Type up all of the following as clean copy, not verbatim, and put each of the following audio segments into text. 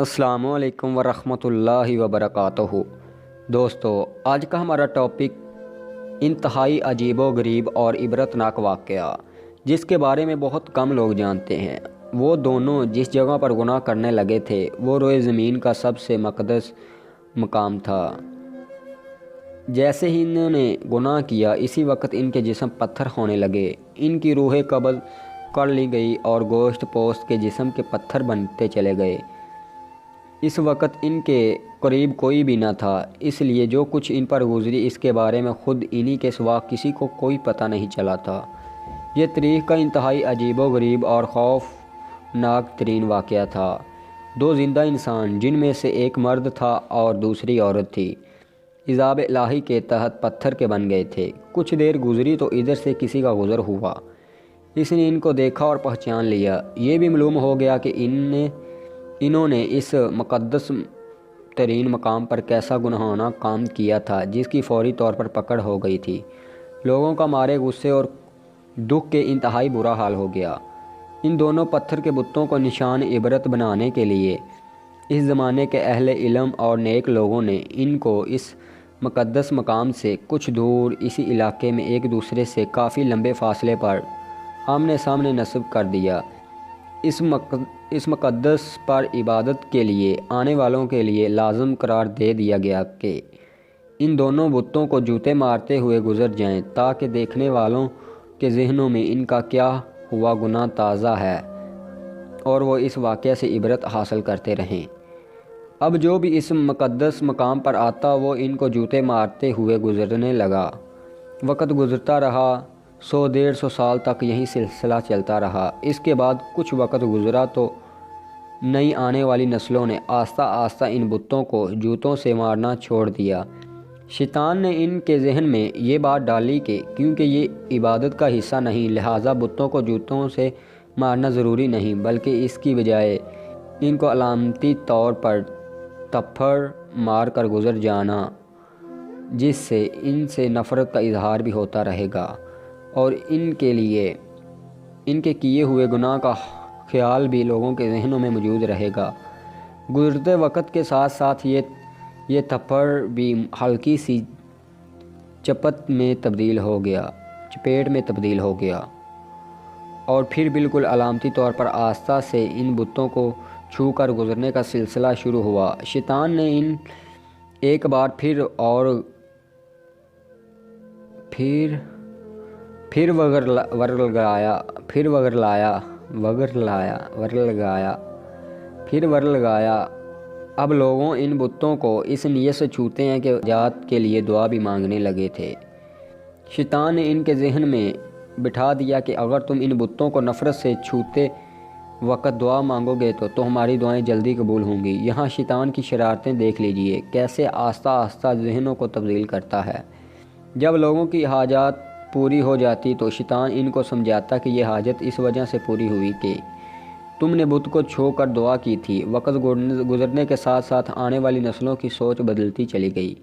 السلام علیکم ورحمۃ اللہ وبرکاتہ۔ دوستو، آج کا ہمارا ٹاپک انتہائی عجیب و غریب اور عبرتناک واقعہ جس کے بارے میں بہت کم لوگ جانتے ہیں۔ وہ دونوں جس جگہ پر گناہ کرنے لگے تھے وہ روئے زمین کا سب سے مقدس مقام تھا۔ جیسے ہی انہوں نے گناہ کیا اسی وقت ان کے جسم پتھر ہونے لگے، ان کی روحیں قبض کر لی گئی اور گوشت پوست کے جسم کے پتھر بنتے چلے گئے۔ اس وقت ان کے قریب کوئی بھی نہ تھا، اس لیے جو کچھ ان پر گزری اس کے بارے میں خود انہی کے سوا کسی کو کوئی پتہ نہیں چلا تھا۔ یہ تاریخ کا انتہائی عجیب و غریب اور خوفناک ترین واقعہ تھا۔ دو زندہ انسان، جن میں سے ایک مرد تھا اور دوسری عورت تھی، عذاب الہی کے تحت پتھر کے بن گئے تھے۔ کچھ دیر گزری تو ادھر سے کسی کا گزر ہوا، اس نے ان کو دیکھا اور پہچان لیا۔ یہ بھی معلوم ہو گیا کہ انہوں نے اس مقدس ترین مقام پر کیسا گناہانہ کام کیا تھا جس کی فوری طور پر پکڑ ہو گئی تھی۔ لوگوں کا مارے غصے اور دکھ کے انتہائی برا حال ہو گیا۔ ان دونوں پتھر کے بتوں کو نشان عبرت بنانے کے لیے اس زمانے کے اہل علم اور نیک لوگوں نے ان کو اس مقدس مقام سے کچھ دور اسی علاقے میں ایک دوسرے سے کافی لمبے فاصلے پر آمنے سامنے نصب کر دیا۔ اس مقدس پر عبادت کے لیے آنے والوں کے لیے لازم قرار دے دیا گیا کہ ان دونوں بتوں کو جوتے مارتے ہوئے گزر جائیں تاکہ دیکھنے والوں کے ذہنوں میں ان کا کیا ہوا گناہ تازہ ہے اور وہ اس واقعہ سے عبرت حاصل کرتے رہیں۔ اب جو بھی اس مقدس مقام پر آتا وہ ان کو جوتے مارتے ہوئے گزرنے لگا۔ وقت گزرتا رہا، 100-150 سال تک یہی سلسلہ چلتا رہا۔ اس کے بعد کچھ وقت گزرا تو نئی آنے والی نسلوں نے آہستہ آہستہ ان بتوں کو جوتوں سے مارنا چھوڑ دیا۔ شیطان نے ان کے ذہن میں یہ بات ڈالی کہ کیونکہ یہ عبادت کا حصہ نہیں لہٰذا بتوں کو جوتوں سے مارنا ضروری نہیں، بلکہ اس کی بجائے ان کو علامتی طور پر تھپڑ مار کر گزر جانا، جس سے ان سے نفرت کا اظہار بھی ہوتا رہے گا اور ان کے کیے ہوئے گناہ کا خیال بھی لوگوں کے ذہنوں میں موجود رہے گا۔ گزرتے وقت کے ساتھ ساتھ یہ تھپڑ بھی ہلکی سی چپیٹ میں تبدیل ہو گیا اور پھر بالکل علامتی طور پر آہستہ سے ان بتوں کو چھو کر گزرنے کا سلسلہ شروع ہوا۔ شیطان نے ایک بار پھر ور لگایا۔ اب لوگوں ان بتوں کو اس نیت سے چھوتے ہیں کہ نجات کے لیے دعا بھی مانگنے لگے تھے۔ شیطان نے ان کے ذہن میں بٹھا دیا کہ اگر تم ان بتوں کو نفرت سے چھوتے وقت دعا مانگو گے تو تمہاری دعائیں جلدی قبول ہوں گی۔ یہاں شیطان کی شرارتیں دیکھ لیجئے، کیسے آہستہ آہستہ ذہنوں کو تبدیل کرتا ہے۔ جب لوگوں کی حاجات پوری ہو جاتی تو شیطان ان کو سمجھاتا کہ یہ حاجت اس وجہ سے پوری ہوئی کہ تم نے بت کو چھو کر دعا کی تھی۔ وقت گزرنے کے ساتھ ساتھ آنے والی نسلوں کی سوچ بدلتی چلی گئی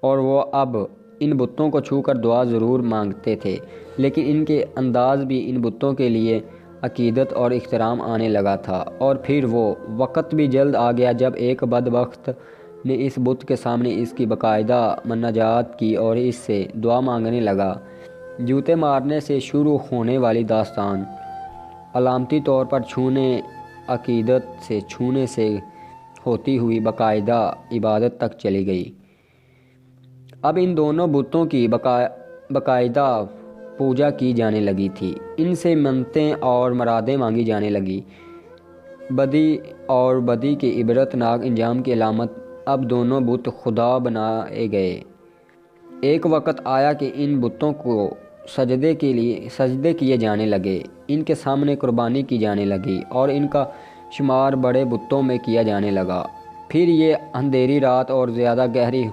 اور وہ اب ان بتوں کو چھو کر دعا ضرور مانگتے تھے، لیکن ان کے انداز بھی ان بتوں کے لیے عقیدت اور احترام آنے لگا تھا۔ اور پھر وہ وقت بھی جلد آ گیا جب ایک بدبخت نے اس بت کے سامنے اس کی باقاعدہ مناجات کی اور اس سے دعا مانگنے لگا۔ جوتے مارنے سے شروع ہونے والی داستان علامتی طور پر عقیدت سے چھونے سے ہوتی ہوئی باقاعدہ عبادت تک چلی گئی۔ اب ان دونوں بتوں کی باقاعدہ پوجا کی جانے لگی تھی، ان سے منتیں اور مرادیں مانگی جانے لگی۔ بدی کے عبرتناک انجام کی علامت اب دونوں بت خدا بنائے گئے۔ ایک وقت آیا کہ ان بتوں کو سجدے کیے جانے لگے، ان کے سامنے قربانی کی جانے لگی اور ان کا شمار بڑے بتوں میں کیا جانے لگا۔ پھر یہ اندھیری رات اور زیادہ گہری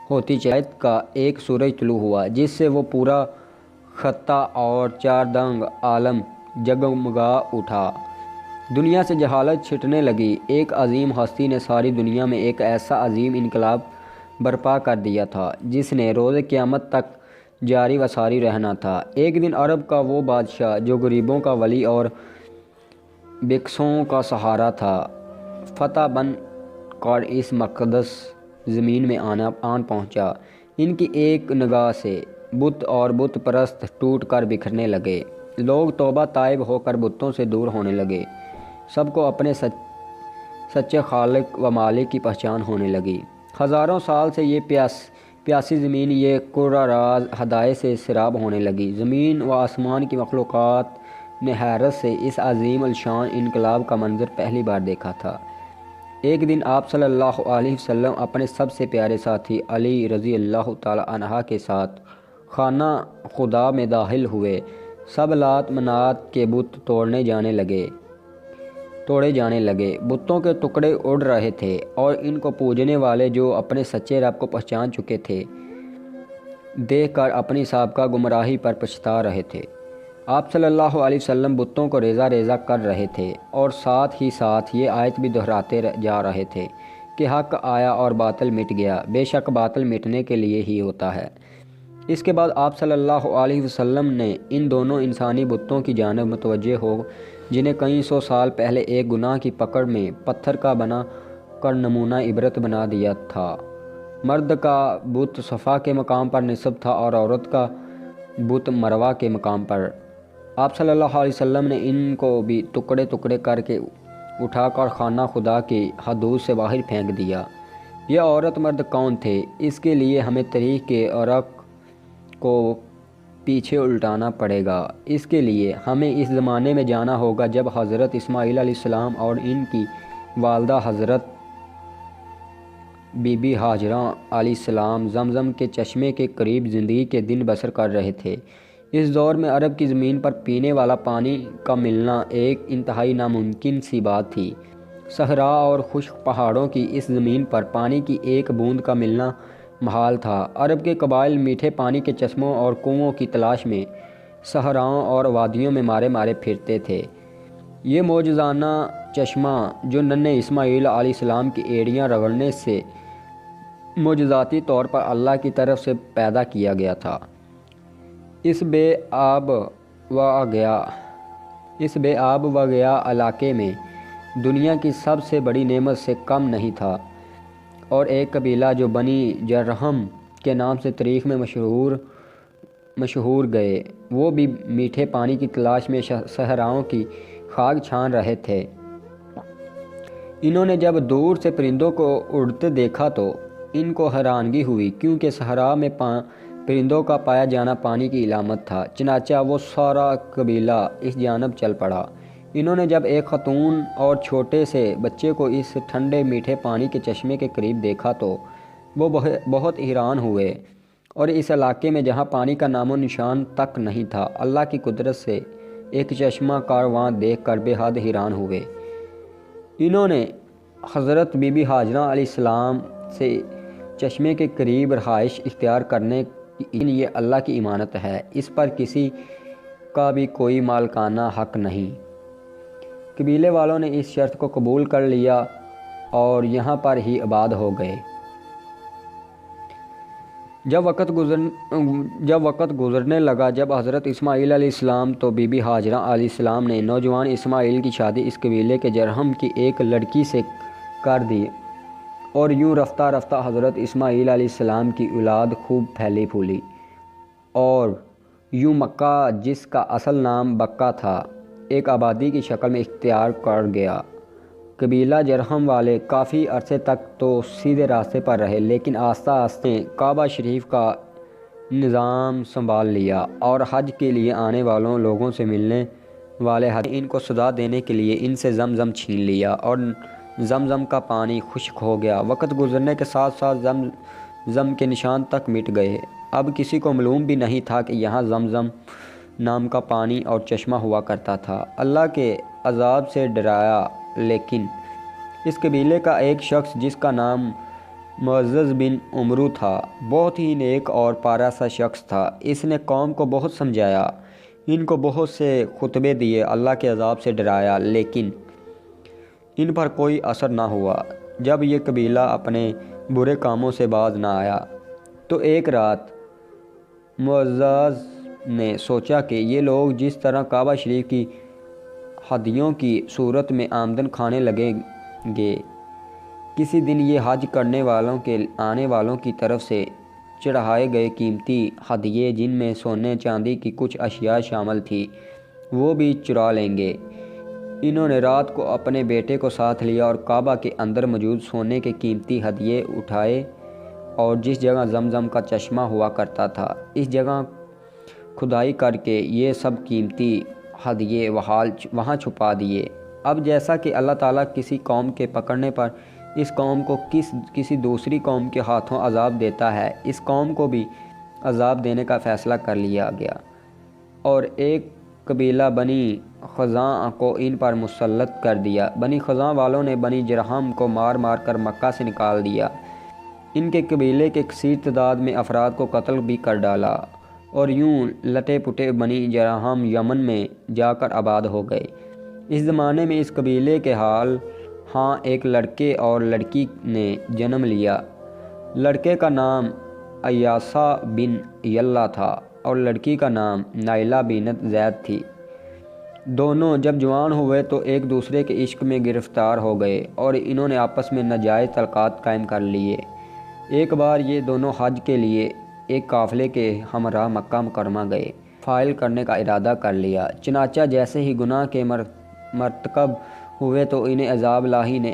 ہوتی چلی کا ایک سورج طلوع ہوا جس سے وہ پورا خطہ اور چاردنگ عالم جگمگا اٹھا۔ دنیا سے جہالت چھٹنے لگی۔ ایک عظیم ہستی نے ساری دنیا میں ایک ایسا عظیم انقلاب برپا کر دیا تھا جس نے روز قیامت تک جاری و ساری رہنا تھا۔ ایک دن عرب کا وہ بادشاہ جو غریبوں کا ولی اور بھکشوؤں کا سہارا تھا، فتح بن کر اس مقدس زمین میں آن پہنچا۔ ان کی ایک نگاہ سے بت اور بت پرست ٹوٹ کر بکھرنے لگے۔ لوگ توبہ طائب ہو کر بتوں سے دور ہونے لگے۔ سب کو اپنے سچے خالق و مالک کی پہچان ہونے لگی۔ ہزاروں سال سے یہ پیاسی زمین، یہ کرہ راز ہدایت سے سیراب ہونے لگی۔ زمین و آسمان کی مخلوقات نے حیرت سے اس عظیم الشان انقلاب کا منظر پہلی بار دیکھا تھا۔ ایک دن آپ صلی اللہ علیہ وسلم اپنے سب سے پیارے ساتھی علی رضی اللہ تعالی عنہ کے ساتھ خانہ خدا میں داخل ہوئے۔ سب لات منات کے بت توڑے جانے لگے۔ بتوں کے ٹکڑے اڑ رہے تھے اور ان کو پوجنے والے جو اپنے سچے رب کو پہچان چکے تھے دیکھ کر اپنی سابقہ گمراہی پر پچھتا رہے تھے۔ آپ صلی اللہ علیہ وسلم بتوں کو ریزہ ریزہ کر رہے تھے اور ساتھ ہی ساتھ یہ آیت بھی دہراتے جا رہے تھے کہ حق آیا اور باطل مٹ گیا، بے شک باطل مٹنے کے لیے ہی ہوتا ہے۔ اس کے بعد آپ صلی اللہ علیہ وسلم نے ان دونوں انسانی بتوں کی جانب متوجہ ہو جنہیں کئی سو سال پہلے ایک گناہ کی پکڑ میں پتھر کا بنا کر نمونہ عبرت بنا دیا تھا۔ مرد کا بت صفا کے مقام پر نصب تھا اور عورت کا بت مروہ کے مقام پر۔ آپ صلی اللہ علیہ وسلم نے ان کو بھی ٹکڑے ٹکڑے کر کے اٹھا کر خانہ خدا کی حدود سے باہر پھینک دیا۔ یہ عورت مرد کون تھے؟ اس کے لیے ہمیں تاریخ کے ورق کو پیچھے الٹانا پڑے گا۔ اس کے لیے ہمیں اس زمانے میں جانا ہوگا جب حضرت اسماعیل علیہ السلام اور ان کی والدہ حضرت بی بی ہاجرہ علیہ السلام زمزم کے چشمے کے قریب زندگی کے دن بسر کر رہے تھے۔ اس دور میں عرب کی زمین پر پینے والا پانی کا ملنا ایک انتہائی ناممکن سی بات تھی۔ صحرا اور خشک پہاڑوں کی اس زمین پر پانی کی ایک بوند کا ملنا محال تھا۔ عرب کے قبائل میٹھے پانی کے چشموں اور کنووں کی تلاش میں صحراؤں اور وادیوں میں مارے مارے پھرتے تھے۔ یہ معجزانہ چشمہ جو ننھے اسماعیل علیہ السلام کی ایڑیاں رگڑنے سے معجزاتی طور پر اللہ کی طرف سے پیدا کیا گیا تھا، اس بے آب و گیا علاقے میں دنیا کی سب سے بڑی نعمت سے کم نہیں تھا، اور ایک قبیلہ جو بنی جرہم کے نام سے تاریخ میں مشہور گئے، وہ بھی میٹھے پانی کی تلاش میں صحراؤں کی خاک چھان رہے تھے۔ انہوں نے جب دور سے پرندوں کو اڑتے دیکھا تو ان کو حیرانگی ہوئی، کیونکہ صحرا میں پرندوں کا پایا جانا پانی کی علامت تھا۔ چنانچہ وہ سارا قبیلہ اس جانب چل پڑا۔ انہوں نے جب ایک خاتون اور چھوٹے سے بچے کو اس ٹھنڈے میٹھے پانی کے چشمے کے قریب دیکھا تو وہ بہت حیران ہوئے، اور اس علاقے میں جہاں پانی کا نام و نشان تک نہیں تھا، اللہ کی قدرت سے ایک چشمہ کارواں دیکھ کر بے حد حیران ہوئے۔ انہوں نے حضرت بی بی ہاجرہ علیہ السلام سے چشمے کے قریب رہائش اختیار کرنے یہ اللہ کی امانت ہے، اس پر کسی کا بھی کوئی مالکانہ حق نہیں۔ قبیلے والوں نے اس شرط کو قبول کر لیا اور یہاں پر ہی آباد ہو گئے۔ جب وقت گزرنے لگا، جب حضرت اسماعیل علیہ السلام تو بی بی ہاجرہ علیہ السلام نے نوجوان اسماعیل کی شادی اس قبیلے کے جرہم کی ایک لڑکی سے کر دی، اور یوں رفتہ رفتہ حضرت اسماعیل علیہ السلام کی اولاد خوب پھیلی پھولی، اور یوں مکہ، جس کا اصل نام بکہ تھا، ایک آبادی کی شکل میں اختیار کر گیا۔ قبیلہ جرہم والے کافی عرصے تک تو سیدھے راستے پر رہے، لیکن آہستہ آہستہ کعبہ شریف کا نظام سنبھال لیا، اور حج کے لیے آنے والوں لوگوں سے ملنے والے حاجی ان کو سزا دینے کے لیے ان سے زمزم چھین لیا، اور زمزم کا پانی خشک ہو گیا۔ وقت گزرنے کے ساتھ ساتھ زمزم کے نشان تک مٹ گئے۔ اب کسی کو معلوم بھی نہیں تھا کہ یہاں زمزم نام کا پانی اور چشمہ ہوا کرتا تھا۔ اللہ کے عذاب سے ڈرایا، لیکن اس قبیلے کا ایک شخص جس کا نام معزز بن عمرو تھا، بہت ہی نیک اور پیارا سا شخص تھا۔ اس نے قوم کو بہت سمجھایا، ان کو بہت سے خطبے دیے، اللہ کے عذاب سے ڈرایا، لیکن ان پر کوئی اثر نہ ہوا۔ جب یہ قبیلہ اپنے برے کاموں سے باز نہ آیا تو ایک رات معزز نے سوچا کہ یہ لوگ جس طرح کعبہ شریف کی ہدیوں کی صورت میں آمدن کھانے لگیں گے۔ کسی دن یہ حج کرنے والوں کے آنے والوں کی طرف سے چڑھائے گئے قیمتی ہدیے، جن میں سونے چاندی کی کچھ اشیاء شامل تھی، وہ بھی چرا لیں گے۔ انہوں نے رات کو اپنے بیٹے کو ساتھ لیا اور کعبہ کے اندر موجود سونے کے قیمتی ہدیے اٹھائے اور جس جگہ زمزم کا چشمہ ہوا کرتا تھا، اس جگہ کھدائی کر کے یہ سب قیمتی ہدیے وہاں چھپا دیے۔ اب جیسا کہ اللہ تعالیٰ کسی قوم کے پکڑنے پر اس قوم کو کسی دوسری قوم کے ہاتھوں عذاب دیتا ہے، اس قوم کو بھی عذاب دینے کا فیصلہ کر لیا گیا، اور ایک قبیلہ بنی خزاعہ کو ان پر مسلط کر دیا۔ بنی خزاعہ والوں نے بنی جرہم کو مار مار کر مکہ سے نکال دیا۔ ان کے قبیلے کے کثیر تعداد میں افراد کو قتل بھی کر ڈالا، اور یوں لٹے پٹے بنی جرہم یمن میں جا کر آباد ہو گئے۔ اس زمانے میں اس قبیلے کے ہاں ایک لڑکے اور لڑکی نے جنم لیا۔ لڑکے کا نام ایاسہ بن یلہ تھا اور لڑکی کا نام نائلہ بنت زید تھی۔ دونوں جب جوان ہوئے تو ایک دوسرے کے عشق میں گرفتار ہو گئے اور انہوں نے آپس میں ناجائز تعلقات قائم کر لیے۔ ایک بار یہ دونوں حج کے لیے ایک قافلے کے ہمراہ مکہ مکرمہ گئے۔ فائل کرنے کا ارادہ کر لیا، چنانچہ جیسے ہی گناہ کے مرتکب ہوئے تو انہیں عذاب الہی نے